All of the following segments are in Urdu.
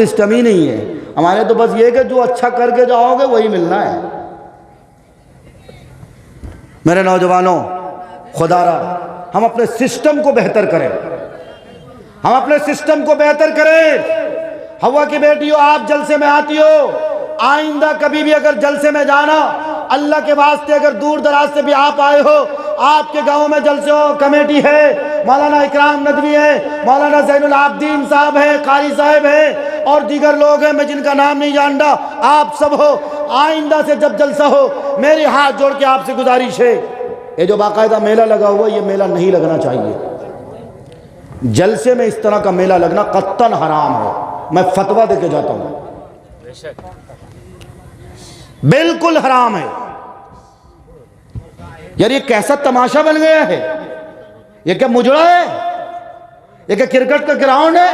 سسٹم ہی نہیں ہے ہمارے، تو بس یہ کہ جو اچھا کر کے جاؤ گے وہی ملنا ہے۔ میرے نوجوانوں، خدا را ہم اپنے سسٹم کو بہتر کریں، ہم اپنے سسٹم کو بہتر کریں۔ ہوا کی بیٹی ہو، آپ جلسے میں آتی ہو، آئندہ کبھی بھی اگر جلسے میں جانا، اللہ کے واسطے اگر دور دراز سے بھی آپ آئے ہو، آپ کے گاؤں میں جلسے ہو، کمیٹی ہے، مولانا اکرام ندوی ہے، مولانا زین العابدین صاحب ہیں، قاری صاحب ہیں اور دیگر لوگ ہیں میں جن کا نام نہیں جانتا، آپ سب ہو، آئندہ سے جب جلسہ ہو میری ہاتھ جوڑ کے آپ سے گزارش ہے، یہ جو باقاعدہ میلہ لگا ہوا یہ میلہ نہیں لگنا چاہیے۔ جلسے میں اس طرح کا میلہ لگنا قطعاً حرام ہے، میں فتویٰ دے کے جاتا ہوں، بالکل حرام ہے۔ یار یہ کیسا تماشا بن گیا ہے، یہ کیا مجرا ہے، یہ کیا کرکٹ کا گراؤنڈ ہے،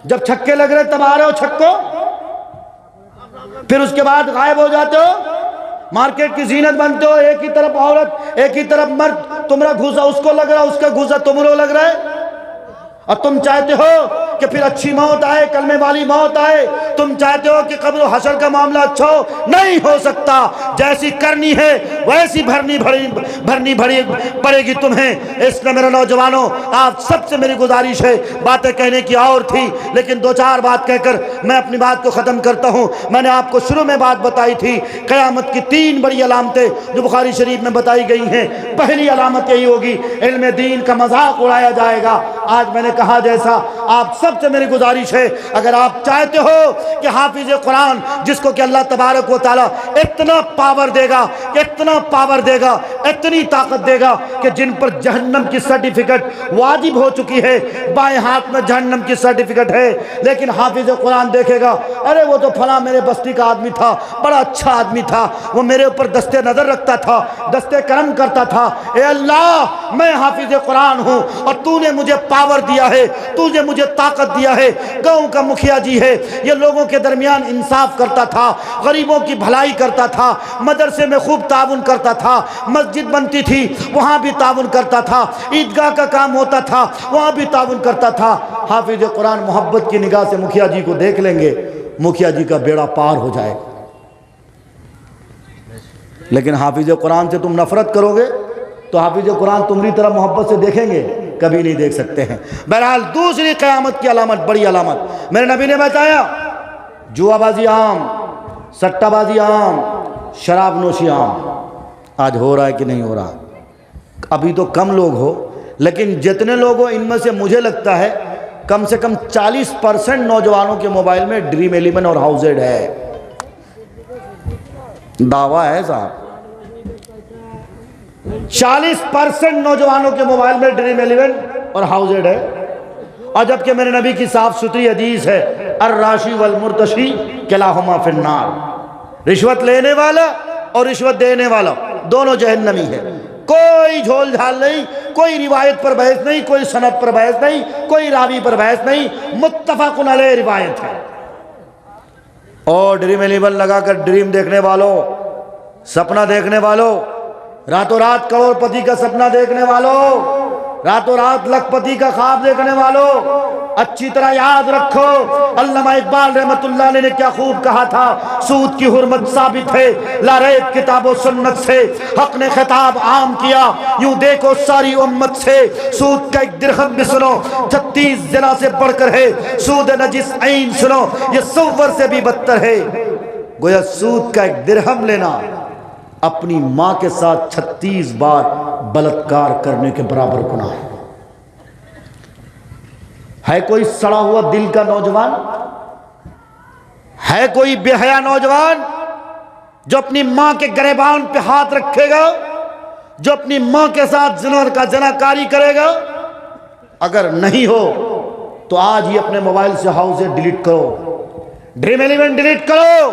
جب چھکے لگ رہے تب آ رہے ہو چھکو، پھر اس کے بعد غائب ہو جاتے ہو، مارکیٹ کی زینت بنتے ہو، ایک ہی طرف عورت ایک ہی طرف مرد، تمہارا گھوسا اس کو لگ رہا اس کا گھوسا تم کو لگ رہا ہے، اور تم چاہتے ہو کہ پھر اچھی موت آئے، کلمے والی موت آئے، تم چاہتے ہو کہ قبر و حشر کا معاملہ اچھا ہو، نہیں ہو سکتا، جیسی کرنی ہے ویسی بھرنی پڑے گی تمہیں۔ اس لیے میرے نوجوانوں، آپ سب سے میری گزارش ہے، باتیں کہنے کی اور تھی لیکن دو چار بات کہہ کر میں اپنی بات کو ختم کرتا ہوں۔ میں نے آپ کو شروع میں بات بتائی تھی، قیامت کی 3 بڑی علامتیں جو بخاری شریف میں بتائی گئی ہیں، پہلی علامت یہی ہوگی علم دین کا مذاق اڑایا جائے گا۔ آج میں نے کہا جیسا آپ سب سے میری گزارش ہے، اگر آپ چاہتے ہو کہ حافظ قرآن جس کو کہ اللہ تبارک و تعالیٰ اتنا پاور دے گا، اتنا پاور دے گا، اتنی طاقت دے گا کہ جن پر جہنم کی سرٹیفکیٹ واجب ہو چکی ہے، بائیں ہاتھ میں جہنم کی سرٹیفکیٹ ہے، لیکن حافظ قرآن دیکھے گا، ارے وہ تو فلاں میرے بستی کا آدمی تھا، بڑا اچھا آدمی تھا، وہ میرے اوپر دستے نظر رکھتا تھا، دستے کرم کرتا تھا، اے اللہ میں حافظ قرآن ہوں اور تو نے مجھے پاور دیا ہے، تو نے مجھے طاقت دیا ہے، گاؤں کا مکھیا جی ہے، یہ لوگوں کے درمیان انصاف کرتا تھا، غریبوں کی بھلائی کرتا تھا، مدرسے میں خوب تعاون کرتا تھا، مسجد بنتی تھی وہاں بھی تعاون کرتا تھا، عیدگاہ کا کام ہوتا تھا وہاں بھی تعاون کرتا تھا۔ حافظ قرآن محبت کی نگاہ سے مکھیا جی کو دیکھ لیں گے، مکھیا جی کا بیڑا پار ہو جائے گا، لیکن حافظ قرآن سے تم نفرت کرو گے تو حافظ قرآن تمہاری طرح محبت سے دیکھیں گے؟ کبھی نہیں دیکھ سکتے ہیں۔ بہرحال دوسری قیامت کی علامت، بڑی علامت میرے نبی نے بتایا، جوا بازی عام، سٹہ بازی عام، شراب نوشی عام۔ آج ہو رہا ہے کہ نہیں ہو رہا؟ ابھی تو کم لوگ ہو، لیکن جتنے لوگ ہو ان میں سے مجھے لگتا ہے کم سے کم 40% نوجوانوں کے موبائل میں ڈریم 11 اور ہاؤزڈ ہے۔ دعویٰ ہے صاحب، 40% نوجوانوں کے موبائل میں ڈریم 11 اور ہاؤزڈ ہے، اور جبکہ میرے نبی کی صاف ستھری حدیث ہے، الراشی والمرتشی کلاہما فی النار، رشوت لینے والا اور رشوت دینے والا دونوں جہنمی ہے۔ کوئی جھول جھال نہیں، کوئی روایت پر بحث نہیں، کوئی سند پر بحث نہیں، کوئی راوی پر بحث نہیں، متفق علیہ روایت ہے۔ اور ڈریم 11 لگا کر ڈریم دیکھنے والوں، سپنا دیکھنے والوں، راتوں رات کروڑ پتی کا سپنا دیکھنے والوں، راتوں رات لکھ پتی کا خواب دیکھنے والوں، اچھی طرح یاد رکھو علامہ اقبال رحمت اللہ علیہ نے کیا خوب کہا تھا، سود کی حرمت ثابت ہے لا ریب کتاب و سنت سے، حق نے خطاب عام کیا یوں دیکھو ساری امت سے، سود کا 1 درہم بھی سنو 36 زنا سے بڑھ کر ہے، سود نجس عین سنو یہ صور سے بھی بدتر ہے۔ گویا سود کا 1 درہم لینا اپنی ماں کے ساتھ 36 بار بلاత్کار کرنے کے برابر گناہ ہے۔ کوئی سڑا ہوا دل کا نوجوان ہے، کوئی بے حیا نوجوان جو اپنی ماں کے گریبان پہ ہاتھ رکھے گا، جو اپنی ماں کے ساتھ زناکاری کرے گا؟ اگر نہیں ہو تو آج ہی اپنے موبائل سے ہاؤزڈ ڈیلیٹ کرو، ڈریم 11 ڈیلیٹ کرو،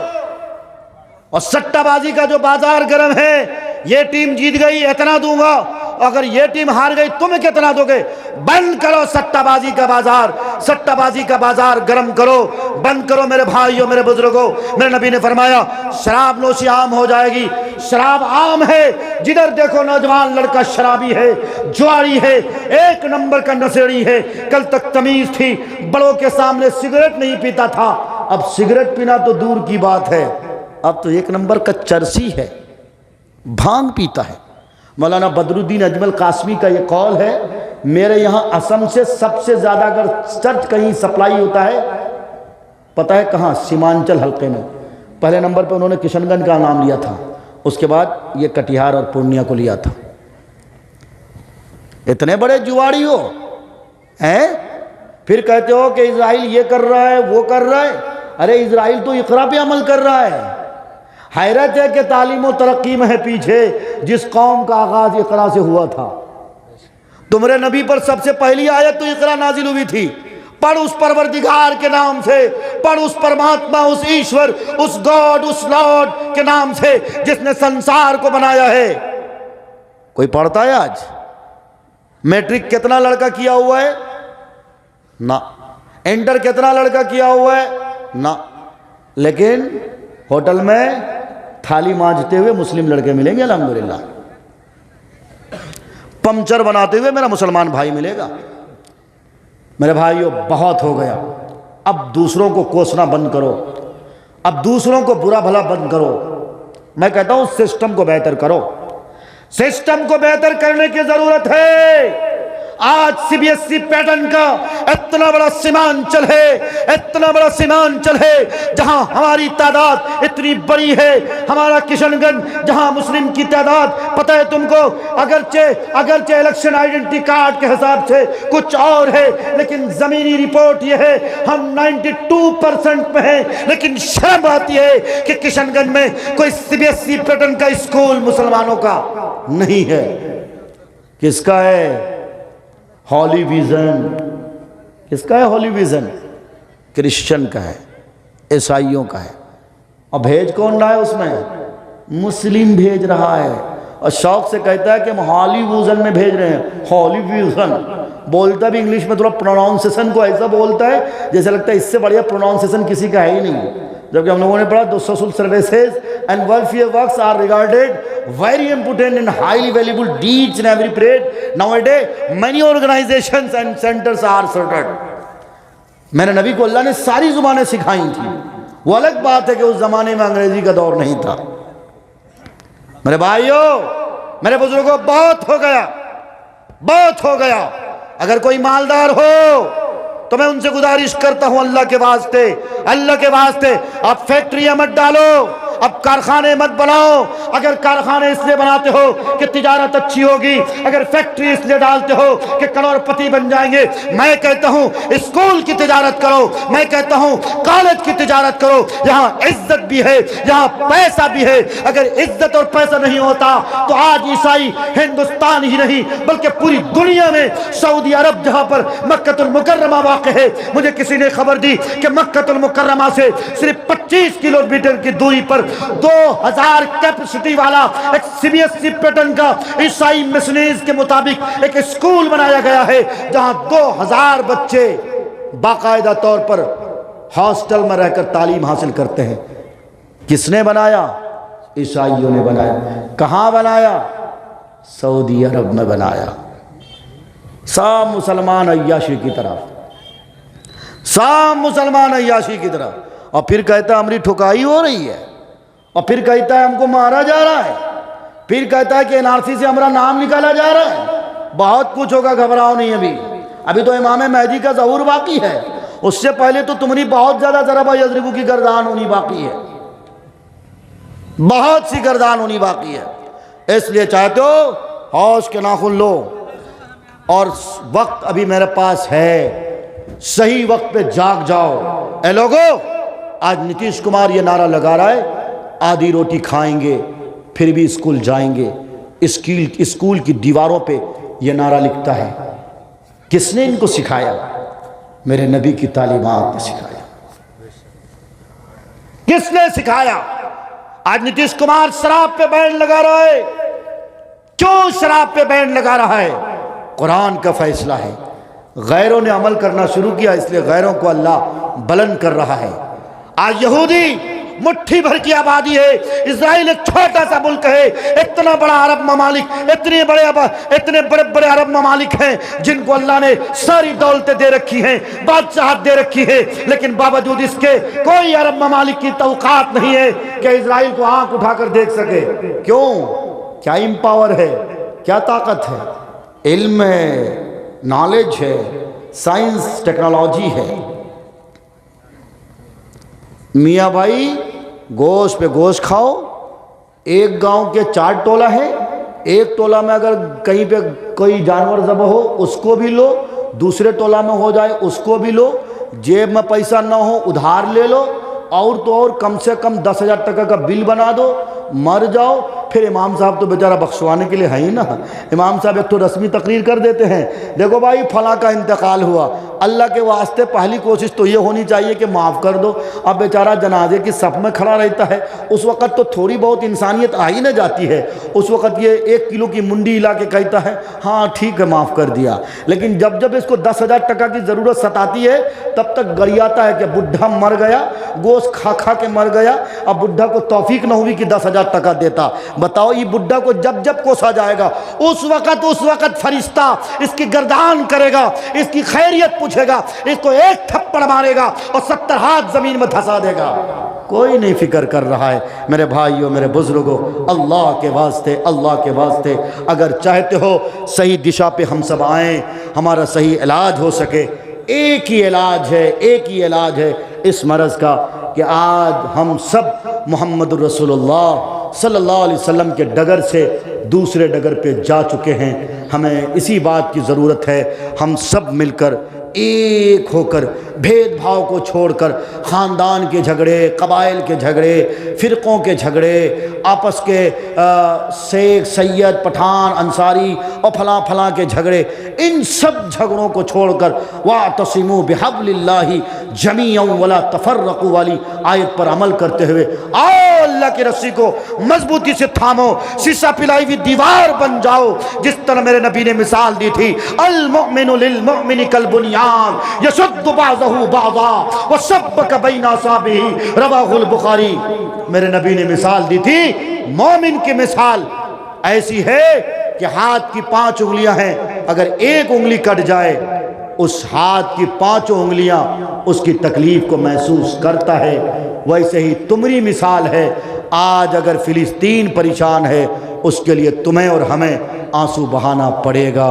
اور سٹہ بازی کا جو بازار گرم ہے، یہ ٹیم جیت گئی اتنا دوں گا، اگر یہ ٹیم ہار گئی تمہیں کتنا دو گے؟ بند کرو سٹہ بازی کا بازار، سٹہ بازی کا بازار گرم کرو، بند کرو میرے بھائیوں، میرے بزرگوں۔ میرے نبی نے فرمایا شراب نوشی عام ہو جائے گی، شراب عام ہے، جدھر دیکھو نوجوان لڑکا شرابی ہے، جواری ہے، ایک نمبر کا نشیڑی ہے۔ کل تک تمیز تھی، بڑوں کے سامنے سگریٹ نہیں پیتا تھا، اب سگریٹ پینا تو دور کی بات ہے، اب تو ایک نمبر کا چرسی ہے، بھانگ پیتا ہے۔ مولانا بدر الدین اجمل قاسمی کا یہ قول ہے، میرے یہاں اسم سے سب سے زیادہ اگر چرچ کہیں سپلائی ہوتا ہے پتہ ہے کہاں؟ سیمانچل حلقے میں۔ پہلے نمبر پہ انہوں نے کشن گنج کا نام لیا تھا، اس کے بعد یہ کٹیہار اور پورنیہ کو لیا تھا۔ اتنے بڑے جواڑی ہو ہیں، پھر کہتے ہو کہ اسرائیل یہ کر رہا ہے وہ کر رہا ہے۔ ارے اسرائیل تو اقرا پہ عمل کر رہا ہے۔ حیرت ہے کہ تعلیم و ترقی میں ہے پیچھے، جس قوم کا آغاز اقرا سے ہوا تھا۔ تمہارے نبی پر سب سے پہلی آیت تو اقرا نازل ہوئی تھی، پڑھ اس پروردگار کے نام سے، پڑھ اس پرماتما، اس ایشور، اس گاڈ، اس لارڈ کے نام سے جس نے سنسار کو بنایا ہے۔ کوئی پڑھتا ہے آج؟ میٹرک کتنا لڑکا کیا ہوا ہے؟ نہ۔ انٹر کتنا لڑکا کیا ہوا ہے؟ نہ۔ لیکن ہوٹل میں تھالی مانجتے ہوئے مسلم لڑکے ملیں گے الحمدللہ، پنچر بناتے ہوئے میرا مسلمان بھائی ملے گا۔ میرے بھائیو بہت ہو گیا، اب دوسروں کو کوسنا بند کرو، اب دوسروں کو برا بھلا بند کرو۔ میں کہتا ہوں سسٹم کو بہتر کرو، سسٹم کو بہتر کرنے کی ضرورت ہے۔ آج C B S C pattern کا اتنا بڑا سیمانچل ہے، اتنا بڑا سیمانچل ہے، جہاں ہماری تعداد اتنی بڑی ہے، ہمارا کشن گنج جہاں مسلم کی تعداد پتہ ہے تم کو، اگرچہ الیکشن آئیڈنٹی کارڈ کے حساب سے کچھ اور ہے، لیکن زمینی رپورٹ یہ ہے ہم 92% پہ ہیں۔ لیکن شرم آتی ہے کہ کشن گنج میں کوئی C B S C pattern کا اسکول مسلمانوں کا نہیں ہے۔ کس کا ہے؟ Holy vision. کس کا ہے ہولی ویژن؟ کرسچن کا ہے، عیسائیوں کا ہے۔ اور بھیج کون رہا ہے اس میں؟ مسلم بھیج رہا ہے، اور شوق سے کہتا ہے کہ ہم ہالی ویژن میں بھیج رہے ہیں۔ ہولی ویژن بولتا بھی انگلش میں تھوڑا پروناؤنسیشن کو ایسا بولتا ہے جیسے لگتا ہے اس سے بڑھیا پروناؤنسیشن کسی کا ہے ہی نہیں۔ جبکہ ہم لوگوں نے پڑھا the social services and welfare works are regarded very important and highly valuable deeds in every period. Nowadays many organizations and centers are started. میرے نبی کو اللہ نے ساری زبانیں سکھائی تھیں، وہ الگ بات ہے کہ اس زمانے میں انگریزی کا دور نہیں تھا۔ میرے بھائیوں، میرے بزرگوں، بہت ہو گیا، بہت ہو گیا۔ اگر کوئی مالدار ہو تو میں ان سے گزارش کرتا ہوں اللہ کے واسطے، اللہ کے واسطے، آپ فیکٹریاں مت ڈالو، اب کارخانے مت بناؤ۔ اگر کارخانے اس لیے بناتے ہو کہ تجارت اچھی ہوگی، اگر فیکٹری اس لیے ڈالتے ہو کہ کروڑ پتی بن جائیں گے، میں کہتا ہوں اسکول کی تجارت کرو، میں کہتا ہوں کالج کی تجارت کرو، یہاں عزت بھی ہے، یہاں پیسہ بھی ہے۔ اگر عزت اور پیسہ نہیں ہوتا تو آج عیسائی ہندوستان ہی نہیں بلکہ پوری دنیا میں، سعودی عرب جہاں پر مکہ المکرمہ واقع ہے، مجھے کسی نے خبر دی کہ مکہ المکرمہ سے صرف 25 کلومیٹر کی دوری پر 2000 کیپیسٹی والا ایک C B S C pattern کا عیسائی مشنریز کے مطابق ایک اسکول بنایا گیا ہے، جہاں 2000 بچے باقاعدہ طور پر ہاسٹل میں رہ کر تعلیم حاصل کرتے ہیں۔ کس نے بنایا؟ عیسائیوں نے بنایا۔ کہاں بنایا؟ سعودی عرب میں بنایا۔ سب مسلمان عیاشی کی طرف، سب مسلمان عیاشی کی طرف، اور پھر کہتا ہے ہماری ٹھکائی ہو رہی ہے، اور پھر کہتا ہے ہم کو مارا جا رہا ہے، پھر کہتا ہے کہ این آر سی سے ہمارا نام نکالا جا رہا ہے۔ بہت کچھ ہوگا، گھبراؤ نہیں، ابھی تو امام مہدی کا ظہور باقی ہے، اس سے پہلے تو تمہاری بہت زیادہ ضربہ یضربو کی گردان ہونی باقی ہے، بہت سی گردان ہونی باقی ہے۔ اس لیے چاہتے ہو ہوش کے ناخن لو، اور وقت ابھی میرے پاس ہے، صحیح وقت پہ جاگ جاؤ۔ اے لوگو، آج نتیش کمار یہ نعرہ لگا رہا ہے آدھی روٹی کھائیں گے پھر بھی اسکول جائیں گے، اسکول کی دیواروں پہ یہ نعرہ لکھتا ہے۔ کس نے ان کو سکھایا؟ میرے نبی کی تعلیمات نے سکھایا۔ کس نے سکھایا؟ آج نتیش کمار شراب پہ بین لگا رہا ہے، کیوں شراب پہ بین لگا رہا ہے؟ قرآن کا فیصلہ ہے۔ غیروں نے عمل کرنا شروع کیا، اس لیے غیروں کو اللہ بلند کر رہا ہے۔ آج یہودی مٹھی بھر کی آبادی ہے، اسرائیل ایک چھوٹا سا ملک ہے، اتنا بڑا عرب ممالک، اتنے بڑے بڑے عرب ممالک ہیں جن کو اللہ نے ساری دولتیں دے رکھی ہیں، بادشاہت دے رکھی ہے، لیکن باوجود اس کے کوئی عرب ممالک کی توقعات نہیں ہے کہ اسرائیل کو آنکھ اٹھا کر دیکھ سکے۔ کیوں؟ کیا امپاور ہے، کیا طاقت ہے؟ علم ہے، نالج ہے، سائنس ٹیکنالوجی ہے۔ میاں بھائی گوشت پہ گوشت کھاؤ، ایک گاؤں کے 4 ٹولہ ہیں، ایک ٹولہ میں اگر کہیں پہ کوئی جانور ذبح ہو اس کو بھی لو، دوسرے ٹولہ میں ہو جائے اس کو بھی لو، جیب میں پیسہ نہ ہو ادھار لے لو، اور تو اور کم سے کم 10,000 ٹکا کا بل بنا دو، مر جاؤ۔ پھر امام صاحب تو بیچارہ بخشوانے کے لیے ہے ہی نا، امام صاحب ایک تو رسمی تقریر کر دیتے ہیں، دیکھو بھائی فلاں کا انتقال ہوا، اللہ کے واسطے پہلی کوشش تو یہ ہونی چاہیے کہ معاف کر دو۔ اب بیچارہ جنازے کی صف میں کھڑا رہتا ہے، اس وقت تو تھوڑی بہت انسانیت آ ہی نہ جاتی ہے، اس وقت یہ 1 کلو کی منڈی لا کے کہتا ہے ہاں ٹھیک ہے معاف کر دیا، لیکن جب اس کو 10,000 ٹکا کی ضرورت ستاتی ہے تب تک گڑیاتا ہے کہ بڈھا مر گیا، گوشت کھا کھا کے مر گیا، اب بڈھا کو توفیق نہ ہوئی کہ 10,000 ٹکا دیتا۔ بتاؤ یہ بڈھا کو جب کوسا جائے گا اس وقت فرشتہ اس کی گردان کرے گا، اس کی خیریت پوچھے گا، اس کو ایک تھپڑ مارے گا اور 70 ہاتھ زمین میں دھسا دے گا۔ کوئی نہیں فکر کر رہا ہے۔ میرے بھائیوں، میرے بزرگوں، اللہ کے واسطے اگر چاہتے ہو صحیح دشا پہ ہم سب آئیں، ہمارا صحیح علاج ہو سکے، ایک ہی علاج ہے اس مرض کا کہ آج ہم سب محمد الرسول اللہ صلی اللہ علیہ وسلم کے ڈگر سے دوسرے ڈگر پہ جا چکے ہیں۔ ہمیں اسی بات کی ضرورت ہے، ہم سب مل کر ایک ہو کر بھید بھاؤ کو چھوڑ کر، خاندان کے جھگڑے، قبائل کے جھگڑے، فرقوں کے جھگڑے، آپس کے شیخ سید پٹھان انصاری اور فلاں کے جھگڑے، ان سب جھگڑوں کو چھوڑ کر وَاعْتَصِمُوا بِحَبْلِ اللَّهِ جَمِيعًا وَلَا تَفَرَّقُوا والی آیت پر عمل کرتے ہوئے آؤ اللہ کی رسی کو مضبوطی سے تھامو، سیسا پلائی ہوئی دیوار بن جاؤ، جس طرح میرے نبی نے مثال دی تھی المؤمن للمؤمن کالبنیان یشد بعضہ بعضا وشبک بین اصابعہ، رواہ البخاری۔ میرے نبی نے مثال دی تھی، مومن کی مثال ایسی ہے کہ ہاتھ کی 5 انگلیاں ہیں، اگر ایک انگلی کٹ جائے اس ہاتھ کی 5 انگلیاں اس کی تکلیف کو محسوس کرتا ہے۔ ویسے ہی تمہاری مثال ہے، آج اگر فلسطین پریشان ہے اس کے لیے تمہیں اور ہمیں آنسو بہانا پڑے گا،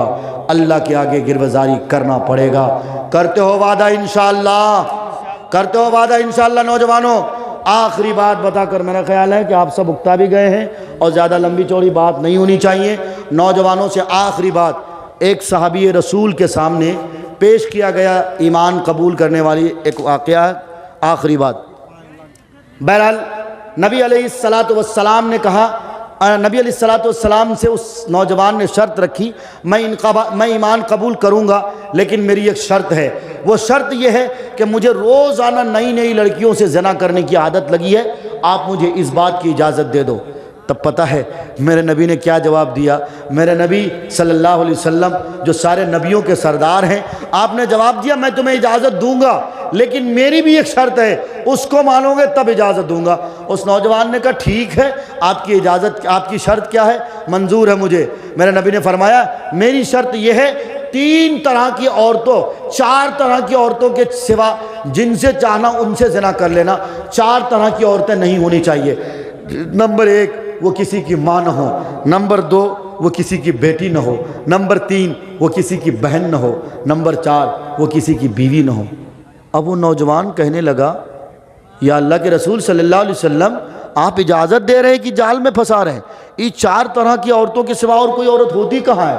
اللہ کے آگے گروزاری کرنا پڑے گا۔ کرتے ہو وعدہ انشاءاللہ؟ کرتے ہو وعدہ انشاءاللہ؟ نوجوانوں، آخری بات بتا کر میرا خیال ہے کہ آپ سب اکتا بھی گئے ہیں اور زیادہ لمبی چوڑی بات نہیں ہونی چاہیے۔ نوجوانوں سے آخری بات، ایک صحابی رسول کے سامنے پیش کیا گیا ایمان قبول کرنے والی ایک واقعہ، آخری بات۔ بہرحال نبی علیہ السلام نے کہا، نبی علیہ السلام سے اس نوجوان نے شرط رکھی، میں ایمان قبول کروں گا لیکن میری ایک شرط ہے، وہ شرط یہ ہے کہ مجھے روزانہ نئی لڑکیوں سے زنا کرنے کی عادت لگی ہے، آپ مجھے اس بات کی اجازت دے دو۔ تب پتہ ہے میرے نبی نے کیا جواب دیا؟ میرے نبی صلی اللہ علیہ وسلم جو سارے نبیوں کے سردار ہیں، آپ نے جواب دیا میں تمہیں اجازت دوں گا لیکن میری بھی ایک شرط ہے، اس کو مانو گے تب اجازت دوں گا۔ اس نوجوان نے کہا ٹھیک ہے، آپ کی اجازت، آپ کی شرط کیا ہے؟ منظور ہے مجھے۔ میرے نبی نے فرمایا میری شرط یہ ہے 3 طرح کی عورتوں، 4 طرح کی عورتوں کے سوا جن سے چاہنا ان سے زنا کر لینا، 4 طرح کی عورتیں نہیں ہونی چاہیے۔ نمبر 1 وہ کسی کی ماں نہ ہو، نمبر 2 وہ کسی کی بیٹی نہ ہو، نمبر 3 وہ کسی کی بہن نہ ہو، نمبر 4 وہ کسی کی بیوی نہ ہو۔ اب وہ نوجوان کہنے لگا یا اللہ کے رسول صلی اللہ علیہ وسلم، آپ اجازت دے رہے ہیں کہ جال میں پھنسا رہے ہیں، یہ 4 طرح کی عورتوں کے سوا اور کوئی عورت ہوتی کہاں ہے؟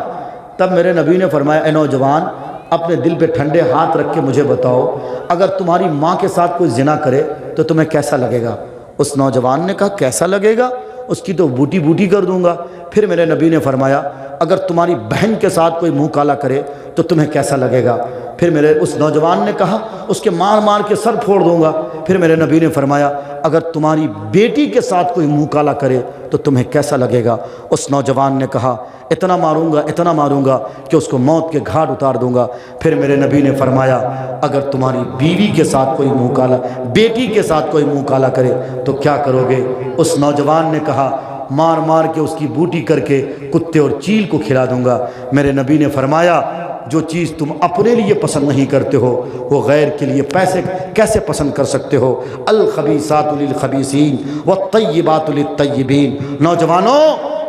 تب میرے نبی نے فرمایا اے نوجوان، اپنے دل پہ ٹھنڈے ہاتھ رکھ کے مجھے بتاؤ، اگر تمہاری ماں کے ساتھ کوئی زنا کرے تو تمہیں کیسا لگے گا؟ اس نوجوان نے کہا کیسا لگے گا؟ اس کی تو بوٹی کر دوں گا۔ پھر میرے نبی نے فرمایا اگر تمہاری بہن کے ساتھ کوئی منہ کالا کرے تو تمہیں کیسا لگے گا؟ پھر میرے اس نوجوان نے کہا اس کے مار مار کے سر پھوڑ دوں گا۔ پھر میرے نبی نے فرمایا اگر تمہاری بیٹی کے ساتھ کوئی منہ کالا کرے تو تمہیں کیسا لگے گا؟ اس نوجوان نے کہا اتنا ماروں گا کہ اس کو موت کے گھاٹ اتار دوں گا۔ پھر میرے نبی نے فرمایا اگر تمہاری بیوی کے ساتھ کوئی منہ کالا، بیٹی کے ساتھ کوئی منہ کالا کرے تو کیا کرو گے؟ اس نوجوان نے کہا مار مار کے اس کی بوٹی کر کے کتے اور چیل کو کھلا دوں گا۔ میرے نبی نے فرمایا جو چیز تم اپنے لیے پسند نہیں کرتے ہو وہ غیر کے لیے پیسے کیسے پسند کر سکتے ہو؟ الخبیثات للخبیثین والطیبات للطیبین۔ نوجوانوں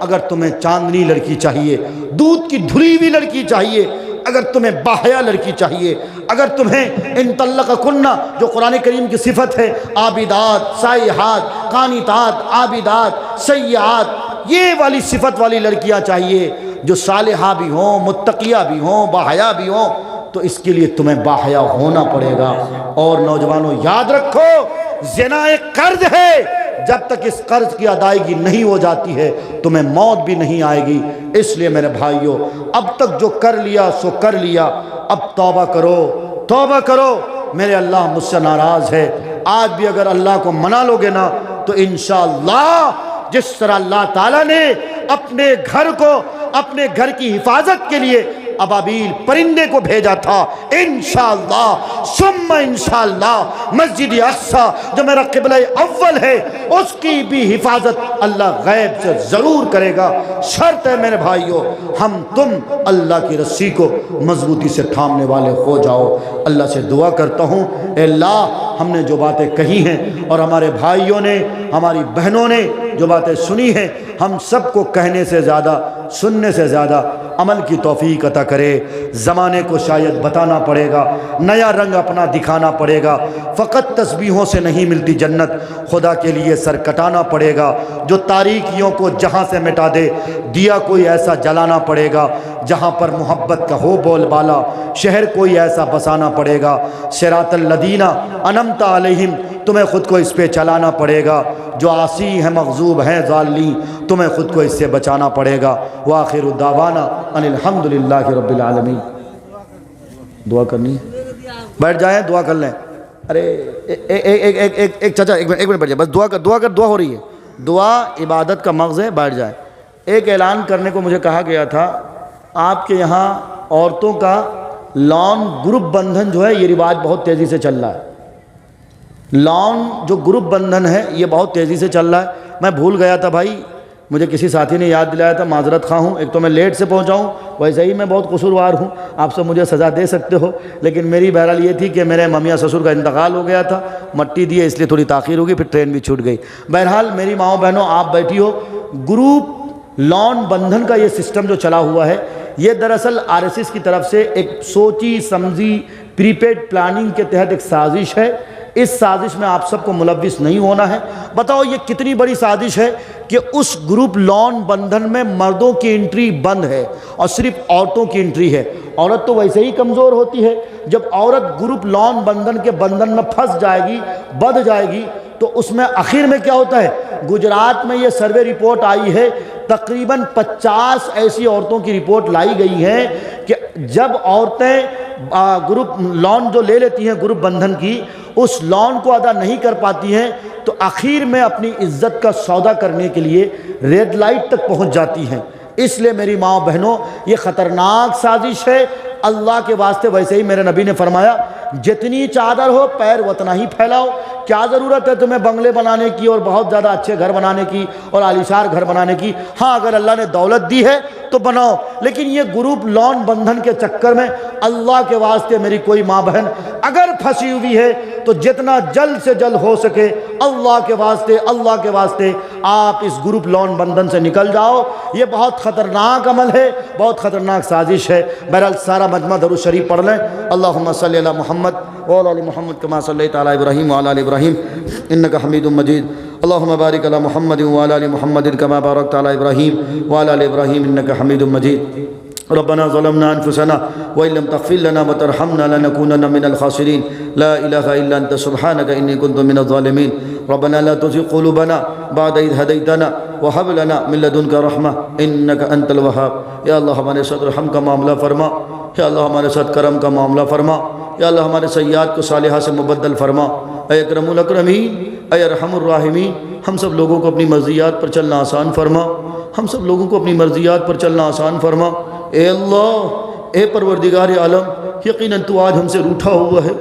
اگر تمہیں چاندنی لڑکی چاہیے، دودھ کی دھلی ہوئی لڑکی چاہیے، اگر تمہیں باحیا لڑکی چاہیے، اگر تمہیں ان طلقکن جو قرآن کریم کی صفت ہے عابدات سائحات قانتات عابدات سیئات، یہ والی صفت والی لڑکیاں چاہیے جو صالحہ بھی ہوں متقیہ بھی ہوں باحیا بھی ہوں، تو اس کے لیے تمہیں باحیا ہونا پڑے گا۔ اور نوجوانوں یاد رکھو زنا ایک قرض ہے، جب تک اس قرض کی ادائیگی نہیں ہو جاتی ہے تمہیں موت بھی نہیں آئے گی۔ اس لیے میرے بھائیوں اب تک جو کر لیا سو کر لیا، اب توبہ کرو۔ میرے اللہ مجھ سے ناراض ہے، آج بھی اگر اللہ کو منا لو گے نا تو انشاءاللہ جس طرح اللہ تعالیٰ نے اپنے گھر کو اپنے گھر کی حفاظت کے لیے ابابیل پرندے کو بھیجا تھا، انشاءاللہ ثم انشاءاللہ مسجد اقصیٰ جو میرا قبلہ اول ہے اس کی بھی حفاظت اللہ غیب سے ضرور کرے گا۔ شرط ہے میرے بھائیوں ہم تم اللہ کی رسی کو مضبوطی سے تھامنے والے ہو جاؤ۔ اللہ سے دعا کرتا ہوں اے اللہ ہم نے جو باتیں کہی ہیں اور ہمارے بھائیوں نے ہماری بہنوں نے جو باتیں سنی ہیں، ہم سب کو کہنے سے زیادہ سننے سے زیادہ عمل کی توفیق عطا کرے۔ زمانے کو شاید بتانا پڑے گا، نیا رنگ اپنا دکھانا پڑے گا، فقط تسبیحوں سے نہیں ملتی جنت، خدا کے لیے سر کٹانا پڑے گا۔ جو تاریکیوں کو جہاں سے مٹا دے، دیا کوئی ایسا جلانا پڑے گا جہاں پر محبت کا ہو بول بالا، شہر کوئی ایسا بسانا پڑے گا۔ صراط الذین انعمت علیہم تمہیں خود کو اس پہ چلانا پڑے گا، جو عاصی ہیں مغضوب ہیں ضالین تمہیں خود کو اس سے بچانا پڑے گا۔ وآخر دعوانا ان الحمدللہ رب العالمین۔ دعا کرنی ہے، بیٹھ جائیں دعا کر لیں۔ ارے ایک چچا ایک منٹ بیٹھ جائیں، بس دعا ہو رہی ہے، دعا عبادت کا مغز ہے، بیٹھ جائیں۔ ایک اعلان کرنے کو مجھے کہا گیا تھا آپ کے یہاں عورتوں کا لان گروپ بندھن جو ہے یہ رواج بہت تیزی سے چل رہا ہے۔ لان جو گروپ بندھن ہے یہ بہت تیزی سے چل رہا ہے۔ میں بھول گیا تھا بھائی، مجھے کسی ساتھی نے یاد دلایا تھا، معذرت خواہ ہوں۔ ایک تو میں لیٹ سے پہنچا ہوں، ویسے ہی میں بہت قصوروار ہوں، آپ سے مجھے سزا دے سکتے ہو، لیکن میری بہرحال یہ تھی کہ میرے ممیاں سسر کا انتقال ہو گیا تھا، مٹی دیے اس لیے تھوڑی تاخیر ہوگی، پھر ٹرین بھی چھوٹ گئی۔ بہرحال میری ماؤں بہنوں آپ بیٹھی ہو، گروپ لان بندھن کا یہ سسٹم جو چلا ہوا ہے یہ دراصل RSS کی طرف سے ایک سوچی سمجھی پری پیڈ پلاننگ کے تحت ایک سازش ہے۔ اس سازش میں آپ سب کو ملوث نہیں ہونا ہے۔ بتاؤ یہ کتنی بڑی سازش ہے کہ اس گروپ لان بندھن میں مردوں کی انٹری بند ہے اور صرف عورتوں کی انٹری ہے۔ عورت تو ویسے ہی کمزور ہوتی ہے، جب عورت گروپ لان بندھن کے بندھن میں پھنس جائے گی بندھ جائے گی تو اس میں آخر میں کیا ہوتا ہے؟ گجرات میں یہ سروے رپورٹ آئی ہے، تقریباً 50 ایسی عورتوں کی رپورٹ لائی گئی ہے کہ جب عورتیں گروپ لان جو لے لیتی ہیں گروپ بندھن کی، اس لان کو ادا نہیں کر پاتی ہیں تو آخر میں اپنی عزت کا سودا کرنے کے لیے ریڈ لائٹ تک پہنچ جاتی ہیں۔ اس لیے میری ماں بہنوں یہ خطرناک سازش ہے۔ اللہ کے واسطے ویسے ہی میرے نبی نے فرمایا جتنی چادر ہو پیر اتنا ہی پھیلاؤ۔ کیا ضرورت ہے تمہیں بنگلے بنانے کی اور بہت زیادہ اچھے گھر بنانے کی اور عالیشان گھر بنانے کی؟ ہاں اگر اللہ نے دولت دی ہے تو بناؤ، لیکن یہ گروپ لان بندھن کے چکر میں اللہ کے واسطے میری کوئی ماں بہن اگر پھنسی ہوئی ہے تو جتنا جلد سے جلد ہو سکے اللہ کے واسطے آپ اس گروپ لان بندھن سے نکل جاؤ۔ یہ بہت خطرناک عمل ہے، بہت خطرناک سازش ہے۔ بہرحال سارا مجمع درود شریف پڑھ لیں۔ اللہم صلی علی محمد وعلی آل محمد کما صلیت علی ابراہیم وعلی آل ابراہیم انک حمید مجید۔ اللہم بارک علی محمد وعلی آل محمد کما بارکت علی ابراہیم وعلی آل ابراہیم انک حمید مجید۔ ربنا ظلمنا انفسنا وان لم تغفر لنا وترحمنا لنكونن من الخاسرين لا اله الا انت سبحانك اني كنت من الظالمين۔ ربنا لا تزغ قلوبنا بعد إذ هديتنا وهب لنا من لدنك رحمة إنك أنت الوهاب. یا اللہ ہمارے ساتھ رحم کا معاملہ فرما، یا اللہ ہمارے ساتھ کرم کا معاملہ فرما، یا اللہ ہمارے سیئات کو صالحہ سے مبدل فرما. اے اکرم الاکرمین، اے ارحم الراحمین، ہم سب لوگوں کو اپنی مرضیات پر چلنا آسان فرما، ہم سب لوگوں کو اپنی مرضیات پر چلنا آسان فرما. اے اللہ، اے پروردگار عالم، یقیناً تو آج ہم سے روٹھا ہوا ہے،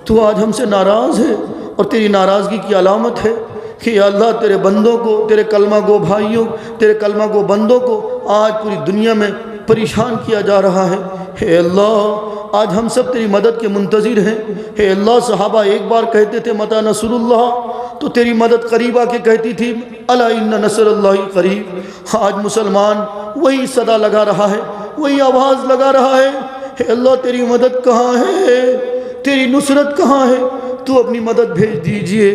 تو آج ہم سے ناراض ہے، اور تیری ناراضگی کی علامت ہے کہ یا اللہ تیرے بندوں کو، تیرے کلمہ گو بھائیوں، تیرے کلمہ گو بندوں کو آج پوری دنیا میں پریشان کیا جا رہا ہے. اے اللہ، آج ہم سب تیری مدد کے منتظر ہیں. اے اللہ، صحابہ ایک بار کہتے تھے متی نصر اللہ، تو تیری مدد قریب آ کے کہتی تھی الا ان نصر اللہ قریب. آج مسلمان وہی صدا لگا رہا ہے، وہی آواز لگا رہا ہے. اے اللہ، تیری مدد کہاں ہے؟ تیری نصرت کہاں ہے؟ تو اپنی مدد بھیج دیجئے،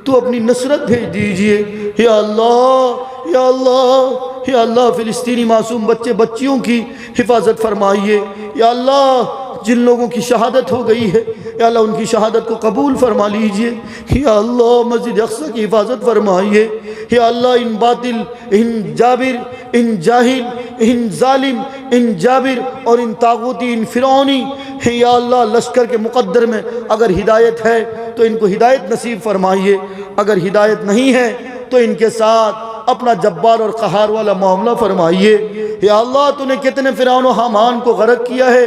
تو اپنی نصرت بھیج دیجئے. یا اللہ، یا اللہ، یا اللہ، فلسطینی معصوم بچے بچیوں کی حفاظت فرمائیے. یا اللہ، جن لوگوں کی شہادت ہو گئی ہے، یا اللہ ان کی شہادت کو قبول فرما لیجئے. یا اللہ، مسجد اقصی کی حفاظت فرمائیے. یا اللہ، ان باطل، ان جابر، ان جاہل، ان ظالم، ان جابر اور ان طاغوتی، ان فرعونی، یا اللہ لشکر کے مقدر میں اگر ہدایت ہے تو ان کو ہدایت نصیب فرمائیے، اگر ہدایت نہیں ہے تو ان کے ساتھ اپنا جبار اور قہار والا معاملہ فرمائیے. یا اللہ، تو نے کتنے فرعون و حامان کو غرق کیا ہے،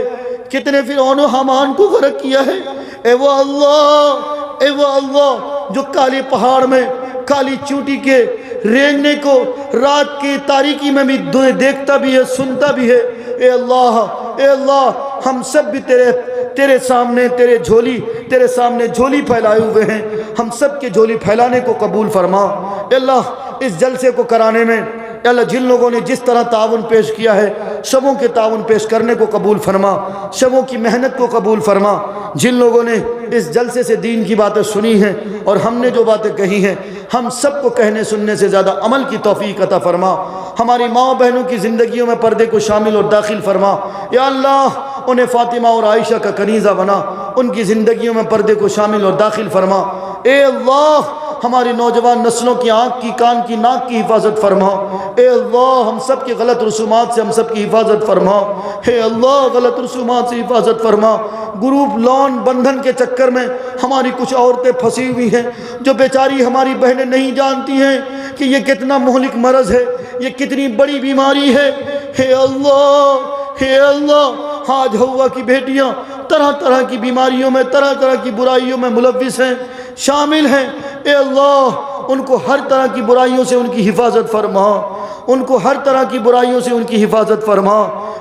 کتنے فرعون و حامان کو غرق کیا ہے. اے وہ اللہ، اے وہ اللہ جو کالے پہاڑ میں کالی چوٹی کے رینگنے کو رات کی تاریکی میں بھی دیکھتا بھی ہے، سنتا بھی ہے. اے اللہ، اے اللہ، ہم سب بھی تیرے سامنے تیرے سامنے جھولی پھیلائے ہوئے ہیں. ہم سب کے جھولی پھیلانے کو قبول فرما. اے اللہ، اس جلسے کو کرانے میں اے اللہ جن لوگوں نے جس طرح تعاون پیش کیا ہے، سبوں کے تعاون پیش کرنے کو قبول فرما، سبوں کی محنت کو قبول فرما. جن لوگوں نے اس جلسے سے دین کی باتیں سنی ہیں اور ہم نے جو باتیں کہی ہیں، ہم سب کو کہنے سننے سے زیادہ عمل کی توفیق عطا فرما. ہماری ماں بہنوں کی زندگیوں میں پردے کو شامل اور داخل فرما. یا اللہ، انہیں فاطمہ اور عائشہ کا کنیزہ بنا، ان کی زندگیوں میں پردے کو شامل اور داخل فرما. اے اللہ، ہماری نوجوان نسلوں کی آنکھ کی، کان کی، ناک کی حفاظت فرما. اے اللہ، ہم سب کے غلط رسومات سے ہم سب کی حفاظت فرما. اے اللہ، غلط رسومات سے حفاظت فرما. گروپ لون بندھن کے چکر میں ہماری کچھ عورتیں پھنسی ہوئی ہیں، جو بیچاری ہماری بہنیں نہیں جانتی ہیں کہ یہ کتنا مہلک مرض ہے، یہ کتنی بڑی بیماری ہے. اے اللہ، اے اللہ، آج ہوا کی بیٹیاں طرح طرح کی بیماریوں میں، طرح طرح کی برائیوں میں ملوث ہیں، شامل ہیں. اے اللہ، ان کو ہر طرح کی برائیوں سے ان کی حفاظت فرما، ان کو ہر طرح کی برائیوں سے ان کی حفاظت فرما.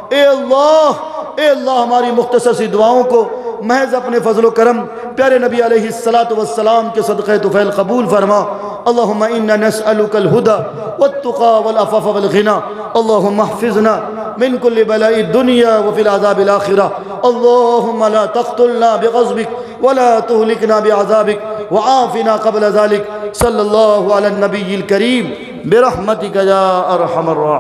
اے اللہ، اے اللہ، ہماری مختصر سی دعاؤں کو محض اپنے فضل و کرم پیارے نبی علیہ السلام کے صدقہ طفیل قبول فرما. اللہم انا نسألک الہدى والتقى والعفاف والغنى. اللہم احفظنا من كل بلاء الدنيا وفي العذاب الآخرة. اللهم لا تقتلنا بغضبك ولا تهلكنا بعذابك وعافنا قبل ذلك. صلی اللہ علی النبی الکریم برحمتک یا ارحم الراحمین.